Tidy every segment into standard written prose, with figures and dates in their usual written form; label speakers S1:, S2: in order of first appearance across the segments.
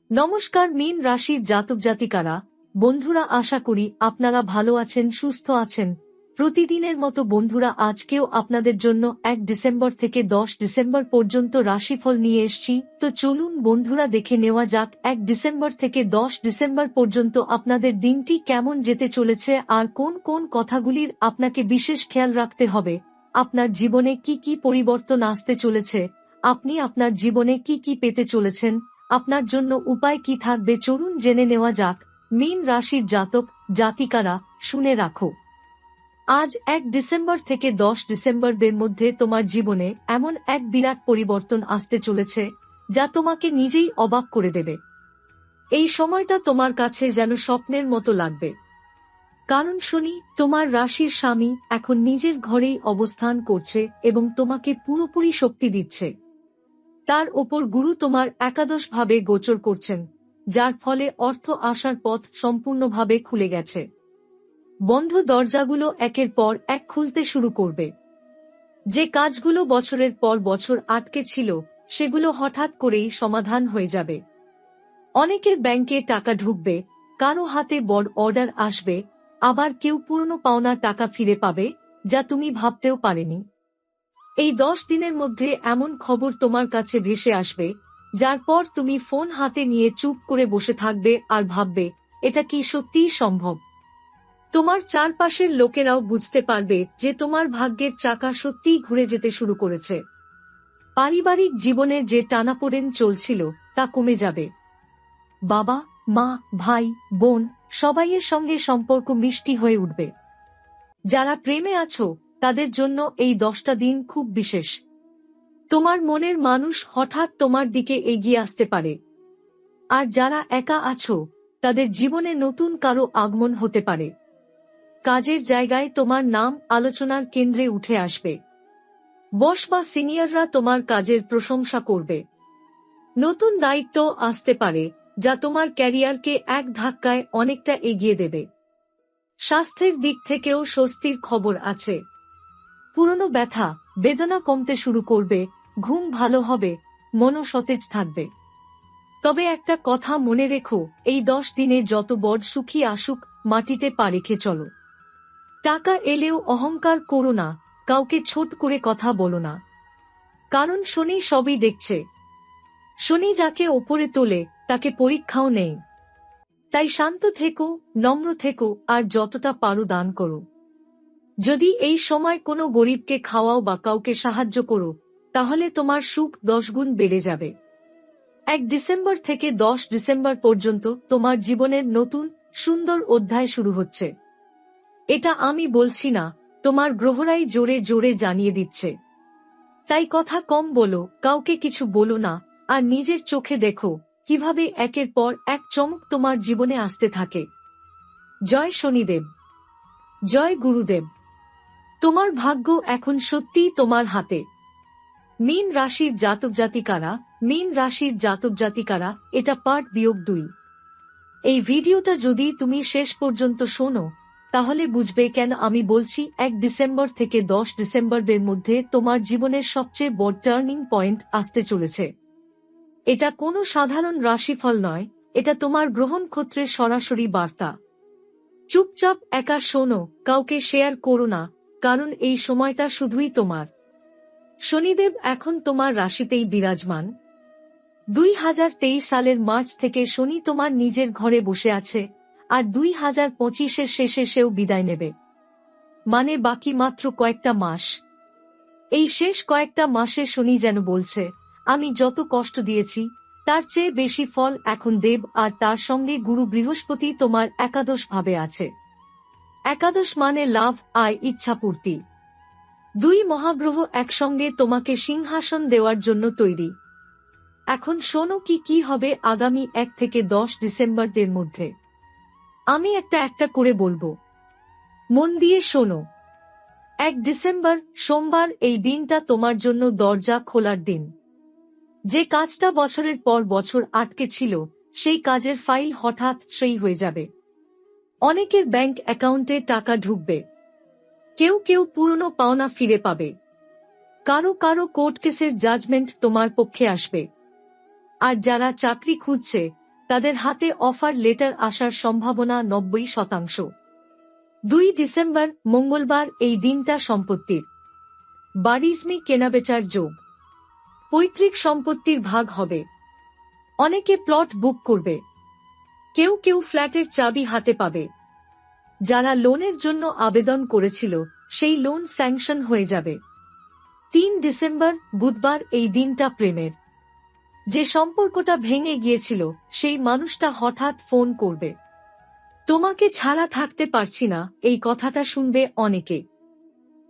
S1: নমস্কার মীন রাশির জাতক জাতিকারা, বন্ধুরা, আশা করি আপনারা ভালো আছেন, সুস্থ আছেন। প্রতিদিনের মতো বন্ধুরা, আজকেও আপনাদের জন্য 1 ডিসেম্বর থেকে 10 ডিসেম্বর পর্যন্ত রাশিফল নিয়ে এসেছি। তো চলুন বন্ধুরা, দেখে নেওয়া যাক 1 ডিসেম্বর থেকে 10 ডিসেম্বর পর্যন্ত আপনাদের দিনটি কেমন যেতে চলেছে আর কোন কোন কথাগুলির আপনাকে বিশেষ খেয়াল রাখতে হবে। আপনার জীবনে কি কি পরিবর্তন আসতে চলেছে, আপনি আপনার জীবনে কি কি পেতে চলেছেন, আপনার জন্য উপায় কি থাকবে, চলুন জেনে নেওয়া যাক। মীন রাশির জাতক জাতিকারা, শুনে রাখো। আজ 1 ডিসেম্বর থেকে 10 ডিসেম্বরের মধ্যে তোমার জীবনে এমন এক বিরাট পরিবর্তন আসতে চলেছে যা তোমাকে নিজেই অবাক করে দেবে। এই সময়টা তোমার কাছে যেন স্বপ্নের মতো লাগবে, কারণ শনি, তোমার রাশির স্বামী, এখন নিজের ঘরেই অবস্থান করছে এবং তোমাকে পুরোপুরি শক্তি দিচ্ছে। তার ওপর গুরু তোমার একাদশভাবে গোচর করছেন, যার ফলে অর্থ আসার পথ সম্পূর্ণভাবে খুলে গেছে। বন্ধ দরজাগুলো একের পর এক খুলতে শুরু করবে। যে কাজগুলো বছরের পর বছর আটকে ছিল, সেগুলো হঠাৎ করেই সমাধান হয়ে যাবে। অনেকের ব্যাংকে টাকা ঢুকবে, কারো হাতে বড় অর্ডার আসবে, আবার কেউ পুরনো পাওনা টাকা ফিরে পাবে যা তুমি ভাবতেও পারেনি। এই 10 দিনের মধ্যে এমন খবর তোমার কাছে ভেসে আসবে, যার পর তুমি ফোন হাতে নিয়ে চুপ করে বসে থাকবে আর ভাববে, এটা কি সত্যিই সম্ভব? তোমার চারপাশের লোকেরাও বুঝতে পারবে যে তোমার ভাগ্যের চাকা সত্যিই ঘুরে যেতে শুরু করেছে। পারিবারিক জীবনে যে টানাপোড়েন চলছিল তা কমে যাবে। বাবা, মা, ভাই, বোন, সবাইয়ের সঙ্গে সম্পর্ক মিষ্টি হয়ে উঠবে। যারা প্রেমে আছো তাদের জন্য এই 10টা দিন খুব বিশেষ। তোমার মনের মানুষ হঠাৎ তোমার দিকে এগিয়ে আসতে পারে। আর যারা একা আছো তাদের জীবনে নতুন কারো আগমন হতে পারে। কাজের জায়গায় তোমার নাম আলোচনার কেন্দ্রে উঠে আসবে। বস বা সিনিয়ররা তোমার কাজের প্রশংসা করবে। নতুন দায়িত্ব আসতে পারে যা তোমার ক্যারিয়ারকে এক ধাক্কায় অনেকটা এগিয়ে দেবে। স্বাস্থ্যের দিক থেকেও স্বস্তির খবর আছে। পুরনো ব্যথা বেদনা কমতে শুরু করবে, ঘুম ভালো হবে, মনও সতেজ থাকবে। তবে একটা কথা মনে রেখো, এই 10 দিনে যত বড় সুখী আসুক, মাটিতে পা রেখে চলো। টাকা এলেও অহংকার করো না, কাউকে ছোট করে কথা বলো না, কারণ শনি সবই দেখছে। শনি যাকে ওপরে তোলে তাকে পরীক্ষাও নেই। তাই শান্ত থেকো, নম্র থেকো আর যতটা পারো দান করো। যদি এই সময় কোনো গরিবকে খাওয়াও বা কাউকে সাহায্য করো, তাহলে তোমার সুখ 10 গুণ বেড়ে যাবে। 1 ডিসেম্বর থেকে 10 ডিসেম্বর পর্যন্ত তোমার জীবনের নতুন সুন্দর অধ্যায় শুরু হচ্ছে। এটা আমি বলছি না, তোমার গ্রহরাই জোরে জোরে জানিয়ে দিচ্ছে। তাই কথা কম বলো, কাউকে কিছু বলো না, আর নিজের চোখে দেখো কিভাবে একের পর এক চমক তোমার জীবনে আসতে থাকে। জয় শনিদেব, জয় গুরুদেব। তোমার ভাগ্য এখন সত্যিই তোমার হাতে। মীন রাশির জাতক জাতিকারা, মীন রাশির জাতক জাতিকারা, এটা পার্ট বিয়োগ 2। এই ভিডিওটা যদি তুমি শেষ পর্যন্ত শোনো, তাহলে বুঝবে কেন আমি বলছি 1 ডিসেম্বর থেকে 10 ডিসেম্বরের মধ্যে তোমার জীবনের সবচেয়ে বড় টার্নিং পয়েন্ট আসতে চলেছে। এটা কোনো সাধারণ রাশিফল নয়, এটা তোমার গ্রহণ ক্ষেত্রের সরাসরি বার্তা। চুপচাপ একা শোনো, কাউকে শেয়ার করো না, কারণ এই সময়টা শুধুই তোমার। শনিদেব এখন তোমার রাশিতেই বিরাজমান। 2023 সালের মার্চ থেকে শনি তোমার নিজের ঘরে বসে আছে, আর 2025-এর শেষে সেও বিদায় নেবে। মানে বাকি মাত্র কয়েকটা মাস। এই শেষ কয়েকটা মাসে শনি যেন বলছে, আমি যত কষ্ট দিয়েছি তার চেয়ে বেশি ফল এখন দেব। আর তার সঙ্গে গুরু বৃহস্পতি তোমার একাদশ ভাবে আছে। একাদশ মানে লাভ, আয়, ইচ্ছাপূর্তি। 2 মহাগ্রহ একসঙ্গে তোমাকে সিংহাসন দেওয়ার জন্য তৈরি। এখন শোনো কি কি হবে আগামী 1 থেকে 10 ডিসেম্বরের মধ্যে। আমি একটা একটা করে বলবো, মন দিয়ে শোনো। 1 ডিসেম্বর সোমবার, এই দিনটা তোমার জন্য দরজা খোলার দিন। যে কাজটা বছরের পর বছর আটকে ছিল, সেই কাজের ফাইল হঠাৎ সই হয়ে যাবে। অনেকের ব্যাংক অ্যাকাউন্টে টাকা ঢুকবে, কেউ কেউ পুরনো পাওনা ফিরে পাবে, কারো কারো কোর্ট কেসের জাজমেন্ট তোমার পক্ষে আসবে। আর যারা চাকরি খুঁজছে তাদের হাতে অফার লেটার আসার সম্ভাবনা 90%। 2 ডিসেম্বর মঙ্গলবার এই দিনটা সম্পত্তির বাড়িজমি কেনাবেচার যোগ। পৈতৃক সম্পত্তির ভাগ হবে। অনেকে প্লট বুক করবে। কেউ কেউ ফ্ল্যাটের চাবি হাতে পাবে। যারা লোনের জন্য আবেদন করেছিল সেই লোন স্যাংশন হয়ে যাবে। 3 ডিসেম্বর বুধবার এই দিনটা প্রেমের। যে সম্পর্কটা ভেঙে গিয়েছিল সেই মানুষটা হঠাৎ ফোন করবে। তোমাকে ছাড়া থাকতে পারছি না, এই কথাটা শুনবে অনেকে।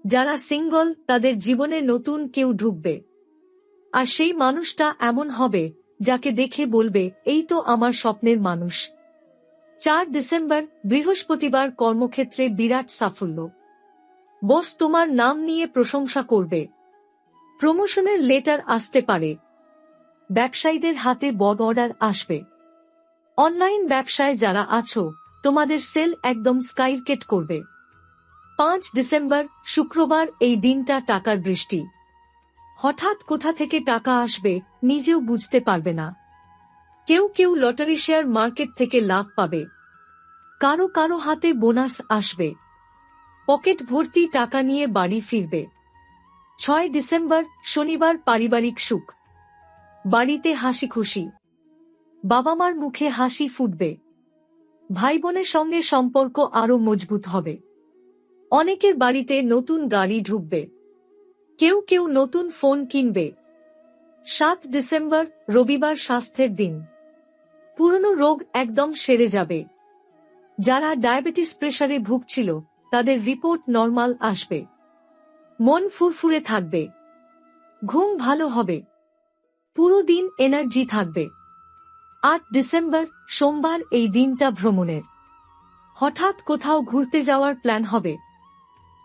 S1: যারা সিঙ্গল তাদের জীবনে নতুন কেউ ঢুকবে। আর সেই মানুষটা এমন হবে যাকে দেখে বলবে, এই তো আমার স্বপ্নের মানুষ। 4 ডিসেম্বর বৃহস্পতিবার কর্মক্ষেত্রে বিরাট সাফল্য। বস তোমার নাম নিয়ে প্রশংসা করবে। প্রমোশনের লেটার আসতে পারে। ব্যবসায়ীদের হাতে বড় অর্ডার আসবে। অনলাইন ব্যবসায় যারা আছো তোমাদের সেল একদম স্কাইরকেট করবে। 5 ডিসেম্বর শুক্রবার এই দিনটা টাকার বৃষ্টি। হঠাৎ কোথা থেকে টাকা আসবে নিজেও বুঝতে পারবে না। কেউ কেউ লটারি শেয়ার মার্কেট থেকে লাভ পাবে। কারো কারো হাতে বোনাস আসবে। পকেট ভর্তি টাকা নিয়ে বাড়ি ফিরবে। 6 ডিসেম্বর শনিবার পারিবারিক সুখ। বাড়িতে হাসি খুশি। বাবা মার মুখে হাসি ফুটবে। ভাই বোনের সঙ্গে সম্পর্ক আরো মজবুত হবে। অনেকের বাড়িতে নতুন গাড়ি ঢুকবে। কেউ কেউ নতুন ফোন কিনবে। 7 ডিসেম্বর রবিবার স্বাস্থ্যের দিন। পুরনো রোগ একদম সেরে যাবে। যারা ডায়াবেটিস প্রেসারে ভুগছিল তাদের রিপোর্ট নরমাল আসবে। মন ফুরফুরে থাকবে। ঘুম ভালো হবে। পুরো দিন এনার্জি থাকবে। 8 ডিসেম্বর সোমবার এই দিনটা ভ্রমণের। হঠাৎ কোথাও ঘুরতে যাওয়ার প্ল্যান হবে।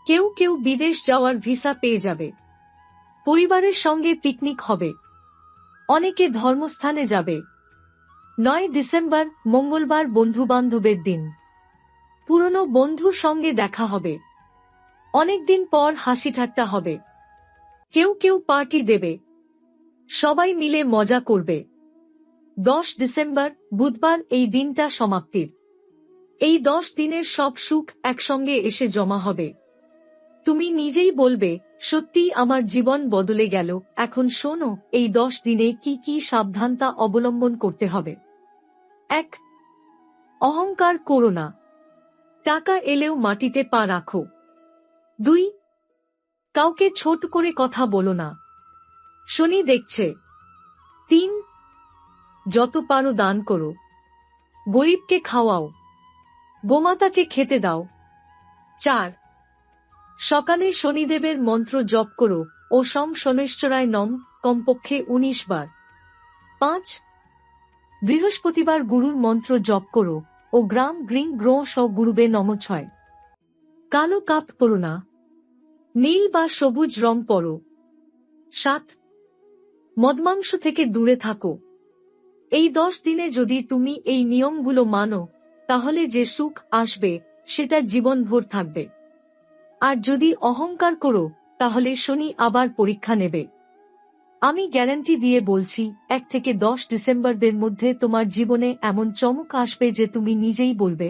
S1: কেউ কেউ বিদেশ যাওয়ার ভিসা পেয়ে যাবে। পরিবারের সঙ্গে পিকনিক হবে। অনেকে ধর্মস্থানে যাবে। 9 ডিসেম্বর মঙ্গলবার বন্ধুবান্ধবের দিন। পুরনো বন্ধুর সঙ্গে দেখা হবে। অনেকদিন পর হাসি ঠাট্টা হবে। কেউ কেউ পার্টি দেবে। সবাই মিলে মজা করবে। 10 ডিসেম্বর বুধবার এই দিনটা সমাপ্তির। এই 10 দিনের সব সুখ একসঙ্গে এসে জমা হবে। তুমি নিজেই বলবে, সত্যিই আমার জীবন বদলে গেল। এখন শোনো এই 10 দিনে কি কি সাবধানতা অবলম্বন করতে হবে। 1. অহংকার করো না। টাকা এলেও মাটিতে পা রাখো। 2. কাউকে ছোট করে কথা বলো না। শনি দেখছে। 3. যত পারো দান করো। গরিবকে খাওয়াও। গোমাতাকে খেতে দাও। 4. সকালে শনিদেবের মন্ত্র জপ করো ও সম শনেশ্বরায় নম কমপক্ষে 19 বার। 5. বৃহস্পতিবার গুরুর মন্ত্র জপ করো ও গ্রাম গ্রিং গ্রো স গুরুবে নম 6। কালো কাপ পরো না। নীল বা সবুজ রং পরো। 7. মদমাংস থেকে দূরে থাকো। এই 10 দিনে যদি তুমি এই নিয়মগুলো মানো তাহলে যে সুখ আসবে সেটা জীবনভর থাকবে। আর যদি অহংকার করো তাহলে শনি আবার পরীক্ষা নেবে। আমি গ্যারান্টি দিয়ে বলছি 1 থেকে 10 ডিসেম্বরের মধ্যে তোমার জীবনে এমন চমক আসবে যে তুমি নিজেই বলবে,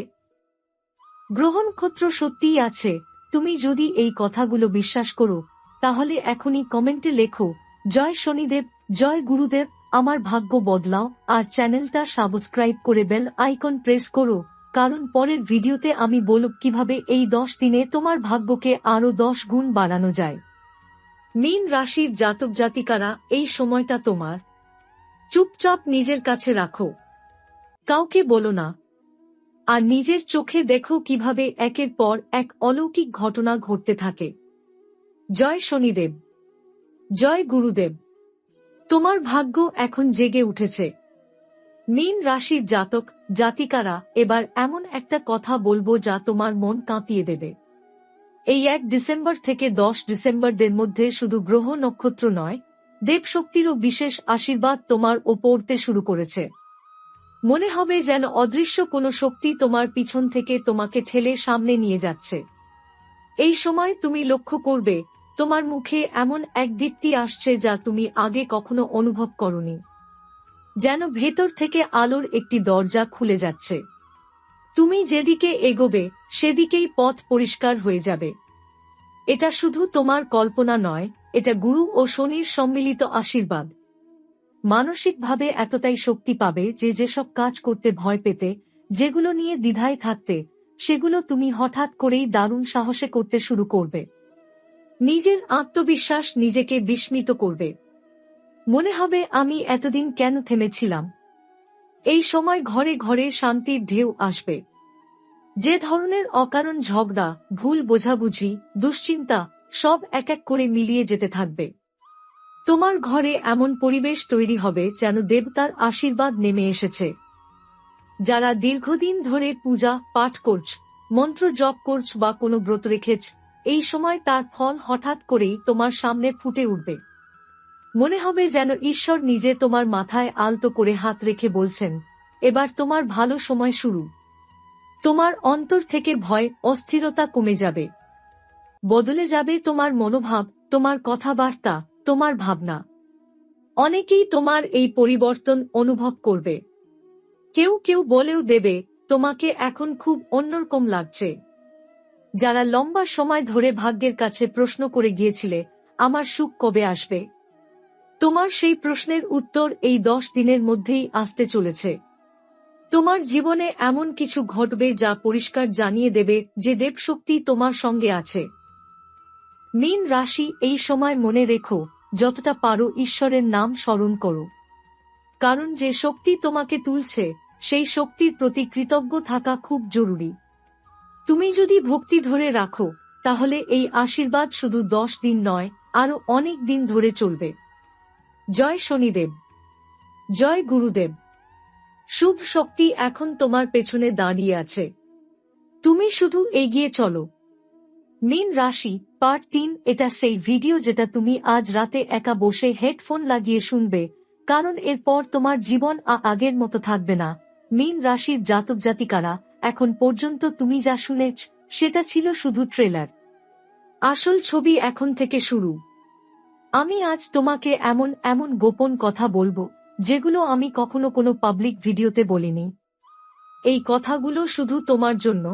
S1: গ্রহ নক্ষত্র সত্যিই আছে। তুমি যদি এই কথাগুলো বিশ্বাস করো তাহলে এখনই কমেন্টে লেখো, জয় শনিদেব, জয় গুরুদেব, আমার ভাগ্য বদলাও। আর চ্যানেলটা সাবস্ক্রাইব করে বেল আইকন প্রেস করো, কারণ পরের ভিডিওতে আমি বলব কিভাবে এই 10 দিনে তোমার ভাগ্যকে আরো 10 গুণ বাড়ানো যায়। মীন রাশির জাতক জাতিকারা, এই সময়টা তোমার। চুপচাপ নিজের কাছে রাখো। কাউকে বলো না। আর নিজের চোখে দেখো কিভাবে একের পর এক অলৌকিক ঘটনা ঘটতে থাকে। জয় শনিদেব, জয় গুরুদেব। তোমার ভাগ্য এখন জেগে উঠেছে। মীন রাশির জাতক জাতিকারা, এবার এমন একটা কথা বলবো যা তোমার মন কাঁপিয়ে দেবে। এই 1 ডিসেম্বর থেকে 10 ডিসেম্বরের মধ্যে শুধু গ্রহ নক্ষত্র নয়, দেবশক্তিরও বিশেষ আশীর্বাদ তোমার ওপর পড়তে শুরু করেছে। মনে হবে যেন অদৃশ্য কোনো শক্তি তোমার পিছন থেকে তোমাকে ঠেলে সামনে নিয়ে যাচ্ছে। এই সময় তুমি লক্ষ্য করবে তোমার মুখে এমন এক দীপ্তি আসছে যা তুমি আগে কখনো অনুভব করনি। যেন ভেতর থেকে আলোর একটি দরজা খুলে যাচ্ছে। তুমি যেদিকে এগোবে সেদিকেই পথ পরিষ্কার হয়ে যাবে। এটা শুধু তোমার কল্পনা নয়, এটা গুরু ও শনির সম্মিলিত আশীর্বাদ। মানসিকভাবে এতটাই শক্তি পাবে যে যেসব কাজ করতে ভয় পেতে, যেগুলো নিয়ে দ্বিধায় থাকতে, সেগুলো তুমি হঠাৎ করেই দারুণ সাহসে করতে শুরু করবে। নিজের আত্মবিশ্বাস নিজেকে বিস্মিত করবে। মনে হবে আমি এতদিন কেন থেমেছিলাম। এই সময় ঘরে ঘরে শান্তির ঢেউ আসবে। যে ধরনের অকারণ ঝগড়া, ভুল বোঝাবুঝি, দুশ্চিন্তা সব এক এক করে মিলিয়ে যেতে থাকবে। তোমার ঘরে এমন পরিবেশ তৈরি হবে যেন দেবতার আশীর্বাদ নেমে এসেছে। যারা দীর্ঘদিন ধরে পূজা পাঠ করছ, মন্ত্র জপ করছ বা কোনো ব্রত রেখেছ, এই সময় তার ফল হঠাৎ করেই তোমার সামনে ফুটে উঠবে। মনে হবে যেন ঈশ্বর নিজে তোমার মাথায় আলতো করে হাত রেখে বলছেন, এবার তোমার ভালো সময় শুরু। তোমার অন্তর থেকে ভয়, অস্থিরতা কমে যাবে। বদলে যাবে তোমার মনোভাব, তোমার কথাবার্তা, তোমার ভাবনা। অনেকেই তোমার এই পরিবর্তন অনুভব করবে। কেউ কেউ বলেও দেবে, তোমাকে এখন খুব অন্যরকম লাগছে। যারা লম্বা সময় ধরে ভাগ্যের কাছে প্রশ্ন করে গিয়েছিলে, আমার সুখ কবে আসবে, তোমার সেই প্রশ্নের উত্তর এই 10 দিনের মধ্যেই আসতে চলেছে। তোমার জীবনে এমন কিছু ঘটবে যা পরিষ্কার জানিয়ে দেবে যে দেবশক্তি তোমার সঙ্গে আছে। মীন রাশি, এই সময় মনে রেখো, যতটা পারো ঈশ্বরের নাম স্মরণ করো। কারণ যে শক্তি তোমাকে তুলছে, সেই শক্তির প্রতি কৃতজ্ঞ থাকা খুব জরুরি। তুমি যদি ভক্তি ধরে রাখো, তাহলে এই আশীর্বাদ শুধু 10 দিন নয়, আরো অনেক দিন ধরে চলবে। জয় শনিদেব, জয় গুরুদেব। শুভ শক্তি এখন তোমার পেছনে দাঁড়িয়ে আছে। তুমি শুধু এগিয়ে চলো। মীন রাশি পার্ট 3। এটা সেই ভিডিও যেটা তুমি আজ রাতে একা বসে হেডফোন লাগিয়ে শুনবে, কারণ এরপর তোমার জীবন আগের মতো থাকবে না। মীন রাশির জাতক জাতিকারা, এখন পর্যন্ত তুমি যা শুনেছ সেটা ছিল শুধু ট্রেলার। আসল ছবি এখন থেকে শুরু। আমি আজ তোমাকে এমন এমন গোপন কথা বলবো, যেগুলো আমি কখনো কোনো পাবলিক ভিডিওতে বলিনি। এই কথাগুলো শুধু তোমার জন্য,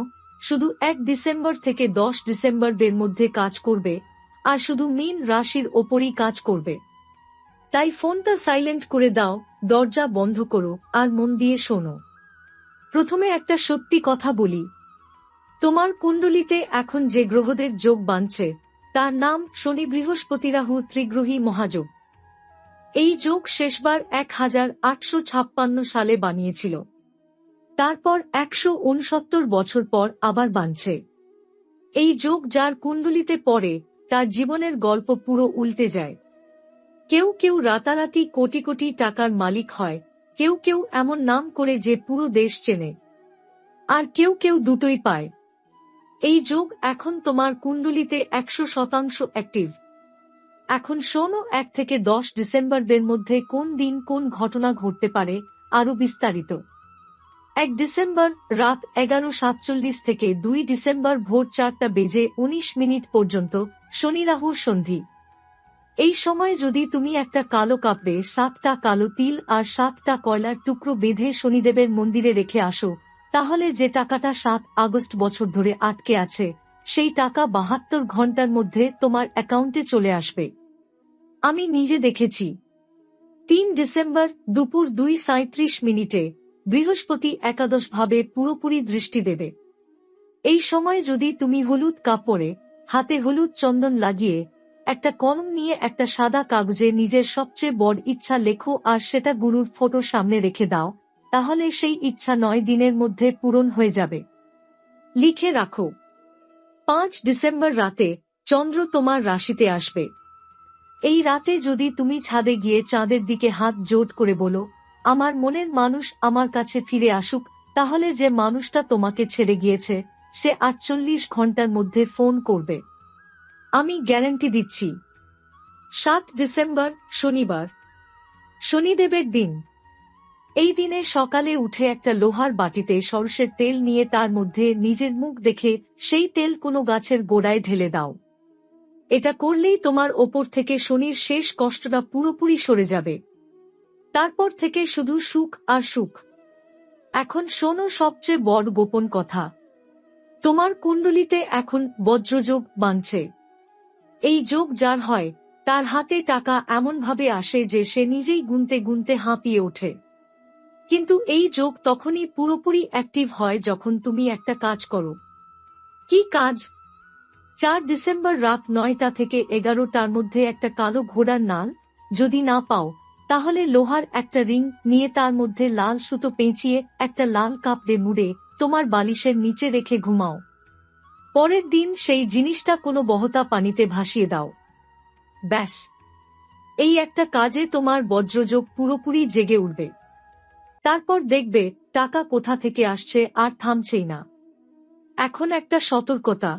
S1: শুধু 1 ডিসেম্বর থেকে 10 ডিসেম্বর এর মধ্যে কাজ করবে, আর শুধু মীন রাশির ওপরই কাজ করবে। তাই ফোনটা সাইলেন্ট করে দাও, দরজা বন্ধ করো, আর মন দিয়ে শোনো। প্রথমে একটা সত্যি কথা বলি, তোমার কুণ্ডলিতে এখন যে গ্রহদের যোগ বানছে, তার নাম শনি বৃহস্পতি রাহু ত্রিগ্রহী মহাযোগ। এই যোগ শেষবার 1856 সালে বানিয়েছিল। তারপর 169 বছর পর আবার বানছে। এই যোগ যার কুণ্ডলিতে পড়ে, তার জীবনের গল্প পুরো উল্টে যায়। কেউ কেউ রাতারাতি কোটি কোটি টাকার মালিক হয়, কেউ কেউ এমন নাম করে যে পুরো দেশ চেনে, আর কেউ কেউ দুটোই পায়। এই যোগ এখন তোমার কুণ্ডলিতে 100% অ্যাক্টিভ। এখন শোনো, 1 থেকে 10 ডিসেম্বর এর মধ্যে কোন দিন কোন ঘটনা ঘটতে পারে, আরো বিস্তারিত। 1 ডিসেম্বর রাত 11:47 থেকে 2 ডিসেম্বর ভোর 4:19 পর্যন্ত শনি রাহুর সন্ধি। এই সময় যদি তুমি একটা কালো কাপড়ে 7টা কালো তিল আর 7টা কয়লার টুকরো বেঁধে শনিদেবের মন্দিরে রেখে আসো, তাহলে যে টাকাটা 7 আগস্ট বছর ধরে আটকে আছে, সেই টাকা 72 ঘন্টার মধ্যে তোমার অ্যাকাউন্টে চলে আসবে। আমি নিজে দেখেছি। 3 ডিসেম্বর দুপুর 2:37 বৃহস্পতি একাদশভাবে পুরোপুরি দৃষ্টি দেবে। এই সময় যদি তুমি হলুদ কাপড়ে, হাতে হলুদ চন্দন লাগিয়ে, একটা কলম নিয়ে একটা সাদা কাগজে নিজের সবচেয়ে বড় ইচ্ছা লেখো আর সেটা গুরুর ফটোর সামনে রেখে দাও, তাহলে সেই ইচ্ছা 9 দিনের মধ্যে পূরণ হয়ে যাবে। লিখে রাখো। 5 ডিসেম্বর রাতে চন্দ্র তোমার রাশিতে আসবে। এই রাতে যদি তুমি ছাদে গিয়ে চাঁদের দিকে হাত জোট করে বলো, আমার মনের মানুষ আমার কাছে ফিরে আসুক, তাহলে যে মানুষটা তোমাকে ছেড়ে গিয়েছে, সে 48 ঘন্টার মধ্যে ফোন করবে। আমি গ্যারান্টি দিচ্ছি। 7 ডিসেম্বর শনিবার, শনিদেবের দিন। এই দিনে সকালে উঠে একটা লোহার বাটিতে সরষের তেল নিয়ে তার মধ্যে নিজের মুখ দেখে সেই তেল কোনো গাছের গোড়ায় ঢেলে দাও। এটা করলেই তোমার ওপর থেকে শনির শেষ কষ্টটা পুরোপুরি সরে যাবে। তারপর থেকে শুধু সুখ আর সুখ। এখন শোনো সবচেয়ে বড় গোপন কথা। তোমার কুণ্ডলিতে এখন বজ্রযোগ বানছে। এই যোগ যার হয় তার হাতে টাকা এমনভাবে আসে যে সে নিজেই গুনতে গুনতে হাঁপিয়ে ওঠে। কিন্তু এই যোগ তখনই পুরোপুরি অ্যাক্টিভ হয় যখন তুমি একটা কাজ করো। কি কাজ? 4 ডিসেম্বর রাত 9টা থেকে 11টার মধ্যে একটা কালো ঘোড়ার নাল যদি না পাও, তাহলে লোহার একটা রিং নিয়ে তার মধ্যে লাল সুতো পেঁচিয়ে একটা লাল কাপড়ে মুড়ে তোমার বালিশের নিচে রেখে ঘুমাও। পরের দিন সেই জিনিসটা কোনো বহতা পানিতে ভাসিয়ে দাও। ব্যাস, এই একটা কাজে তোমার বজ্রযোগ পুরোপুরি জেগে উঠবে। তারপর দেখবে টাকা কোথা থেকে আসছে আর থামছেই না। এখন একটা সতর্কতা।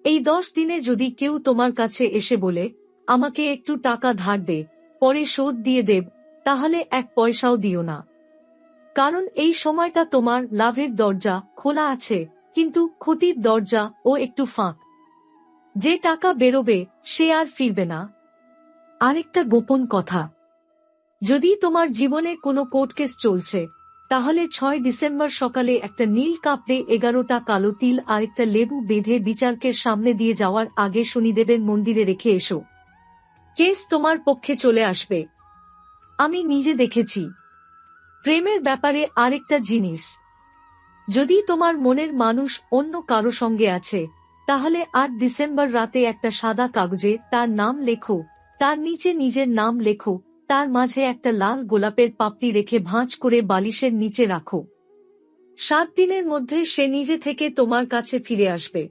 S1: এই 10 দিনে যদি কেউ তোমার কাছে এসে বলে, আমাকে একটু টাকা ধার দে, পরে শোধ দিয়ে দেব, তাহলে 1 পয়সাও দিও না। কারণ এই সময়টা তোমার লাভের দরজা খোলা আছে, কিন্তু ক্ষতির দরজা ও একটু ফাঁক। যে টাকা বেরোবে সে আর ফিরবে না। আরেকটা গোপন কথা। যদি তোমার জীবনে কোনো কোর্ট কেস চলছে, তাহলে 6 ডিসেম্বর সকালে একটা নীল কাপড়ে 11টা কালো তিল আর একটা লেবু বেঁধে বিচারকের সামনে দিয়ে যাওয়ার আগে শনিদেবের মন্দিরে রেখে এসো। কেস তোমার পক্ষে চলে আসবে। আমি নিজে দেখেছি। প্রেমের ব্যাপারে আরেকটা জিনিস। যদি তোমার মনের মানুষ অন্য কারো সঙ্গে আছে, তাহলে 8 ডিসেম্বর রাতে একটা সাদা কাগজে তার নাম লেখো, তার নিচে নিজের নাম লেখো, তার মাঝে একটা লাল গোলাপের পাপড়ি রেখে ভাঁজ করে বালিশের নিচে রাখো। 7 দিনের মধ্যে সে নিজে থেকে তোমার কাছে ফিরে আসবে।